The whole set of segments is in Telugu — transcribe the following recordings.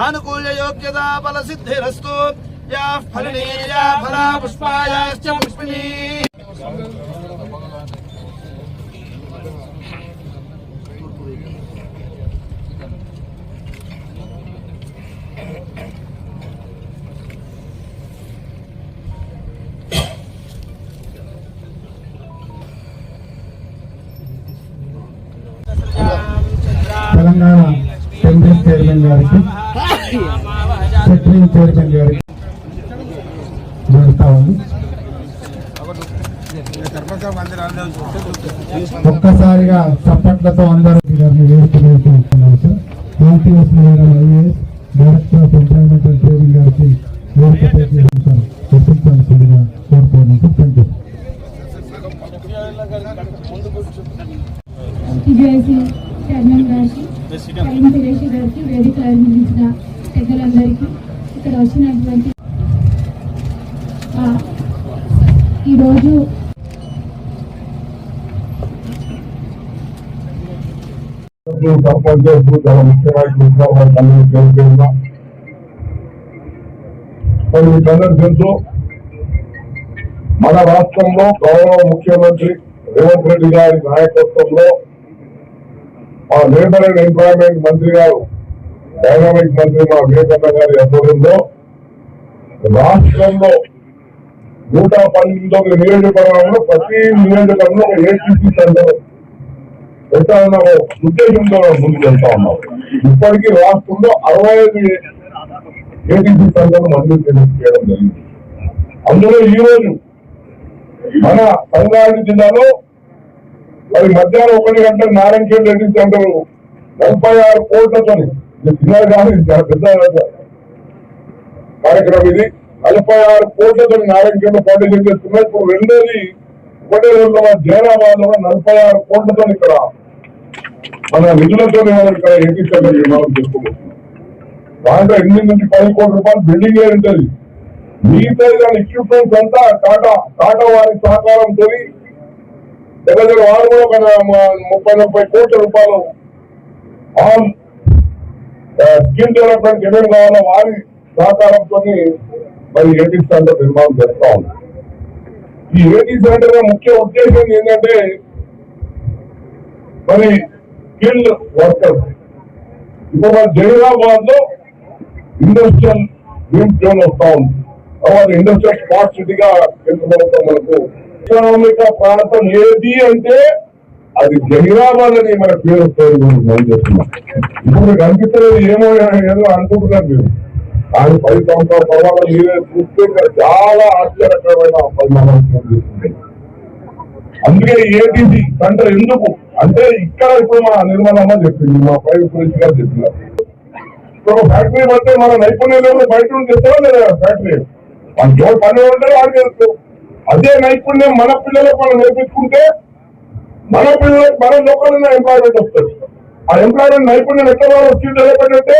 ఆనుకూల్య యోగ్యతా బల సిద్ధిరస్తు యా ఫలనీయా ఫలా పుష్పాయాశ్చ పుష్పిణీ. తెలంగాణ కాంగ్రెస్ చైర్మన్ గారికి, సెక్రటరీ చైర్మన్ గారికి ఒక్కసారిగా చప్పట్లతో అందరూ గారిని వేడుకుంటున్నాం sir. ATS madam IAS director of employment and training గారికి వేడుకుంటున్నాం కోరుతున్నాం సార్. Thank you. చైర్మన్ గారికి, సురేష్ గారికి, వేదిక అందించిన పెద్దలందరికీ, ఇక్కడ వచ్చినటువంటి ఈరోజు తెలుసు, మన రాష్ట్రంలో గౌరవ ముఖ్యమంత్రి రేవంత్ రెడ్డి గారి నాయకత్వంలో మా లేబర్ అండ్ ఎంప్లాయ్మెంట్ మంత్రి గారు, డైనామిక్ మంత్రి మా వివేకన్న గారి ఆధ్వర్యంలో రాష్ట్రంలో 119 నియోజకవర్గంలో ప్రతి నియోజకవర్గంలో ఒక ATC సెంటర్ పెట్టాలన్న ఉద్దేశంతో ముందుకు వెళ్తా ఉన్నాం. ఇప్పటికీ రాష్ట్రంలో 65 ATC సెంటర్లు మంజూరు చేయడం జరిగింది. అందులో ఈ రోజు మన సంగారెడ్డి జిల్లాలో మరి మధ్యాహ్నం 1 గంటలకు నారాయణఖేడ్ ATC సెంటర్ 36 కోట్లతో చిన్నది కానీ పెద్ద కార్యక్రమం ఇది. 46 కోట్లతో నారాయణఖేడ్ ఫౌండేషన్ చేస్తున్నాయి. ఇప్పుడు రెండోది ఒకటే రోజులో జైరాబాద్ లో 46 కోట్లతో ఇక్కడ మన నిధులతో ఇక్కడ ATC సెంటర్ నిర్మాణం చేసుకోబోతున్నాం. దాంట్లో 8 నుంచి 10 కోట్ల రూపాయలు బిల్డింగ్ ఉంటుంది. మిగతా దాని ఎక్విప్మెంట్స్ అంతా టాటా వారి సహకారంతో దగ్గర వారు కూడా ఒక 30-40 కోట్ల రూపాయలు ఆల్ స్కిల్ డెవలప్మెంట్ ఏమేమి కావాలో వారి సహకారంతో మరి ATC సెంటర్ నిర్మాణం చేస్తా ఉంది. ఈ ATC సెంటర్ ముఖ్య ఉద్దేశం ఏంటంటే మరి స్కిల్డ్ వర్కర్స్. ఇప్పుడు మన జైరాబాద్ లో ఇండస్ట్రియల్ గ్రీన్ జోన్ వస్తా ఉంది. తర్వాత ఇండస్ట్రియల్ స్మార్ట్ సిటీగా పెంచుకోవడం మనకు ఎకనామిక ప్రాంతం ఏది అంటే అది జహీరాబాద్ అని మన పేరు మనం చేస్తున్నాం. ఇప్పుడు మీకు అనిపిస్తలేదు ఏమో ఏదో అనుకుంటున్నారు మీరు. కానీ 10 సంవత్సరాల తర్వాత మీరే చూస్తే చాలా ఆశ్చర్యకరమైన పరిణామాలు చేస్తుంది. అందుకే ATC సెంటర్ ఎందుకు అంటే ఇక్కడ ఇప్పుడు మా నిర్మలమ్మ చెప్పింది, మా ప్రైవేట్ మినిస్టర్ గారు చెప్పినారు. ఇప్పుడు ఫ్యాక్టరీ పడితే మన నైపుణ్యం లేకుండా బయట నుంచి తెస్తావా లేదా ఫ్యాక్టరీ మన జోడు పని ఉంటే వాడికి తెలుసు. అదే నైపుణ్యం మన పిల్లలకు మనం నేర్పించుకుంటే మన పిల్లలకు మన లోకల్లోనే ఎంప్లాయ్మెంట్ వస్తుంది. ఆ ఎంప్లాయ్మెంట్ నైపుణ్యం ఎక్కడ స్కిల్ డెవలప్మెంట్ అంటే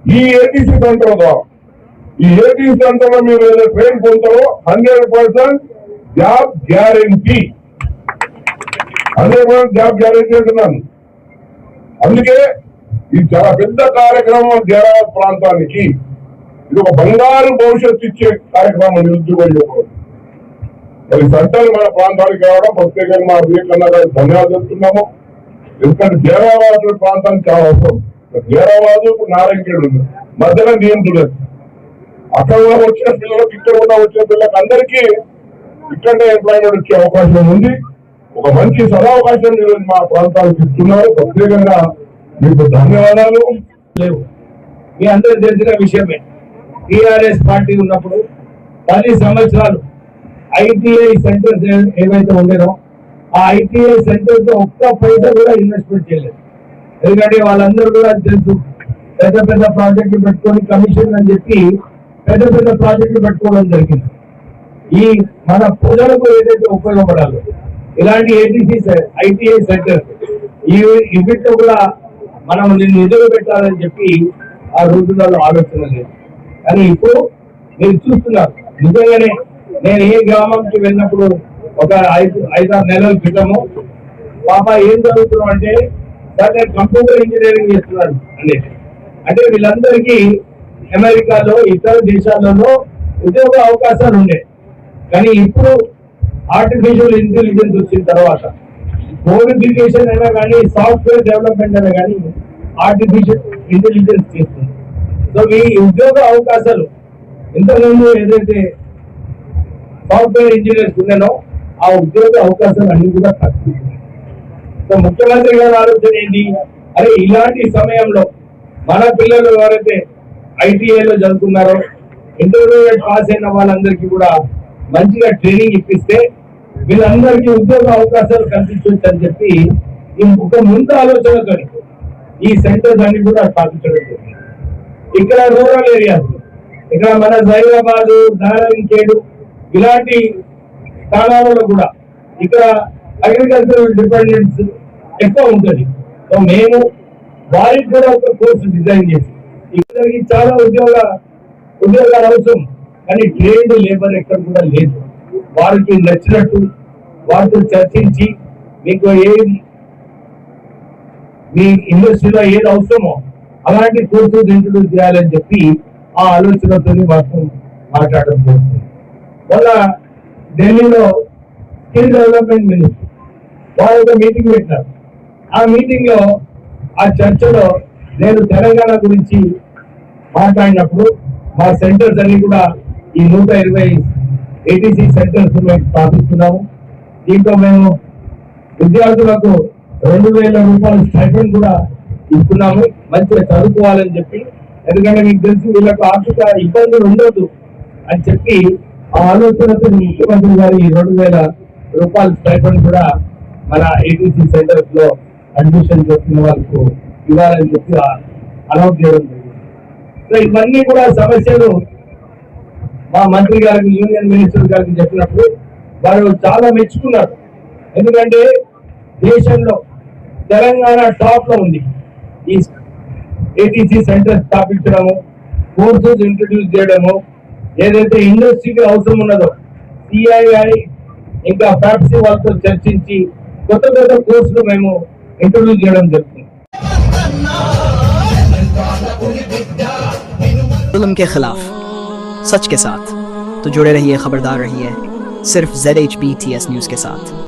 ఈ ATC సెంటర్ ద్వారా. ఈ ATC సెంటర్ లో మీరు ఏదో ట్రైన్ పొందుతారో 100% జాబ్ గ్యారంటీ, 100% జాబ్ గ్యారంటీ అంటున్నాను. అందుకే ఇది చాలా పెద్ద కార్యక్రమం. జైరాబాద్ ప్రాంతానికి ఇది ఒక బంగారు భవిష్యత్తు ఇచ్చే కార్యక్రమం. నిరుద్యోగ యువకులు మరి సెంటర్ మన ప్రాంతానికి రావడం ప్రత్యేకంగా మా వివేకన్న గారికి ధన్యవాదాలు చెప్తున్నాము. ఎందుకంటే జైరాబాద్ ప్రాంతానికి చాలా అవసరం. జైరాబాద్ ఇప్పుడు నారాయణఖేడ్ ఉంది, మధ్యలో నియంత్రణ. అక్కడ వచ్చిన పిల్లలకు ఇక్కడ కూడా వచ్చిన పిల్లలకు అందరికీ ఇక్కడే ఎంప్లాయ్మెంట్ వచ్చే అవకాశం ఉంది. ఒక మంచి సదావకాశం మీరు మా ప్రాంతానికి ఇస్తున్నారు. ప్రత్యేకంగా మీకు ధన్యవాదాలు. లేవు మీ అందరూ తెలిసిన విషయమే. TRS పార్టీ ఉన్నప్పుడు 10 సంవత్సరాలు ITI సెంటర్స్ ఏవైతే ఉండేనో ఆ ITI సెంటర్స్ ఒక్క పైసా కూడా ఇన్వెస్ట్మెంట్ చేయలేదు. ఎందుకంటే వాళ్ళందరూ కూడా తెలుసు, పెద్ద పెద్ద ప్రాజెక్టులు పెట్టుకొని కమిషన్ అని చెప్పి పెద్ద పెద్ద ప్రాజెక్టులు పెట్టుకోవడం జరిగింది. ఈ మన ప్రజలకు ఏదైతే ఉపయోగపడాలో ఇలాంటి ITI సెంటర్స్ వీటిలో కూడా మనం నిధులు పెట్టాలని చెప్పి ఆ రోజులలో ఆలోచన లేదు. కానీ ఇప్పుడు మీరు చూస్తున్నారు, నిజంగానే నేను ఏ గ్రామానికి వెళ్ళినప్పుడు ఒక 5-6 నెలల క్రితము పాప ఏం చదువుతున్నాం అంటే సార్ నేను కంప్యూటర్ ఇంజనీరింగ్ చేస్తున్నాను అనేది. అంటే వీళ్ళందరికీ అమెరికాలో ఇతర దేశాలలో ఉద్యోగ అవకాశాలు ఉండే, కానీ ఇప్పుడు ఆర్టిఫిషియల్ ఇంటెలిజెన్స్ వచ్చిన తర్వాత కోడిఫికేషన్ అయినా కానీ సాఫ్ట్వేర్ డెవలప్మెంట్ అయినా కానీ ఆర్టిఫిషియల్ ఇంటెలిజెన్స్ చేస్తుంది. సో ఈ ఉద్యోగ అవకాశాలు ఇంతకుముందు ఏదైతే సాఫ్ట్వేర్ ఇంజనీర్స్ ఉన్నానో ఆ ఉద్యోగ అవకాశాలు అన్ని కూడా తగ్గుతున్నాయి. సో ముఖ్యమంత్రి గారు ఆలోచన ఏంటి, అరే ఇలాంటి సమయంలో మన పిల్లలు ఎవరైతే ఐటీఐలో చదువుకున్నారో ఇంటర్మీడియట్ పాస్ అయిన వాళ్ళందరికీ కూడా మంచిగా ట్రైనింగ్ ఇప్పిస్తే వీళ్ళందరికీ ఉద్యోగ అవకాశాలు కల్పించవచ్చు అని చెప్పి ఈ ఒక ముందు ఆలోచనతో ఈ సెంటర్స్ అన్ని కూడా స్థాపించడం జరిగింది. ఇక్కడ రూరల్ ఏరియాస్, ఇక్కడ మన జైరాబాద్, నారాయణఖేడ్ ఇలాంటి స్థానాలలో కూడా ఇక్కడ అగ్రికల్చరల్ డిపెండెన్స్ ఎక్కువ ఉంటుంది. సో మేము వారికి కూడా ఒక కోర్సు డిజైన్ చేసి ఇక్కడికి చాలా ఉద్యోగాలు అవసరం, కానీ ట్రైన్డ్ లేబర్ ఎక్కడ కూడా లేదు. వారికి నచ్చినట్టు వారితో చర్చించి మీకు మీ ఇండస్ట్రీలో ఏది అవసరమో అలాంటి కోర్సెస్ ఇంట్రొడ్యూస్ చేయాలని చెప్పి ఆ ఆలోచనతో మాకు మాట్లాడడం జరుగుతుంది. మొన్న ఢిల్లీలో స్కిల్ డెవలప్మెంట్ మినిస్టర్ వారు ఒక మీటింగ్ పెట్టినారు. ఆ మీటింగ్ లో ఆ చర్చలో నేను తెలంగాణ గురించి మాట్లాడినప్పుడు మా సెంటర్స్ అన్ని కూడా ఈ 120 ఏటీసీ సెంటర్స్ మేము స్థాపిస్తున్నాము. దీంట్లో మేము విద్యార్థులకు 2,000 రూపాయల స్టైపెండ్ కూడా ఇస్తున్నాము, మంచిగా చదువుకోవాలని చెప్పి. ఎందుకంటే మీకు తెలిసి వీళ్ళకు ఆర్థిక ఇబ్బందులు ఉండదు అని చెప్పి ఆ ఆలోచనతో ముఖ్యమంత్రి గారు ఈ 2,000 రూపాయల స్టైపెండ్ కూడా మన ఏటీసీ సెంటర్స్ లో అడ్మిషన్ చేస్తున్న వాళ్ళకు ఇవ్వాలని చెప్పి అనౌన్స్ చేయడం జరిగింది. సో ఇవన్నీ కూడా సమస్యలు మా మంత్రి గారికి, యూనియన్ మినిస్టర్ గారికి చెప్పినప్పుడు వారు చాలా మెచ్చుకున్నారు. ఎందుకంటే దేశంలో తెలంగాణ టాప్ లో ఉంది. ఈ ఏటీసీ సెంటర్ స్థాపించడము, కోర్సెస్ ఇంట్రడ్యూస్ చేయడము, ఏదైతే ఇండస్ట్రీకి అవసరం ఉన్నదో సిఐఐ ఇంకా ఫ్యాప్సీ వాళ్ళతో చర్చించి కొత్త కోర్సులు మేము ఇంట్రడ్యూస్ చేయడం జరుగుతుంది. जुल्म के खिलाफ सच के साथ तो जुड़े रहिए, खबरदार रहिए सिर्फ ZHBTS न्यूज़ के साथ।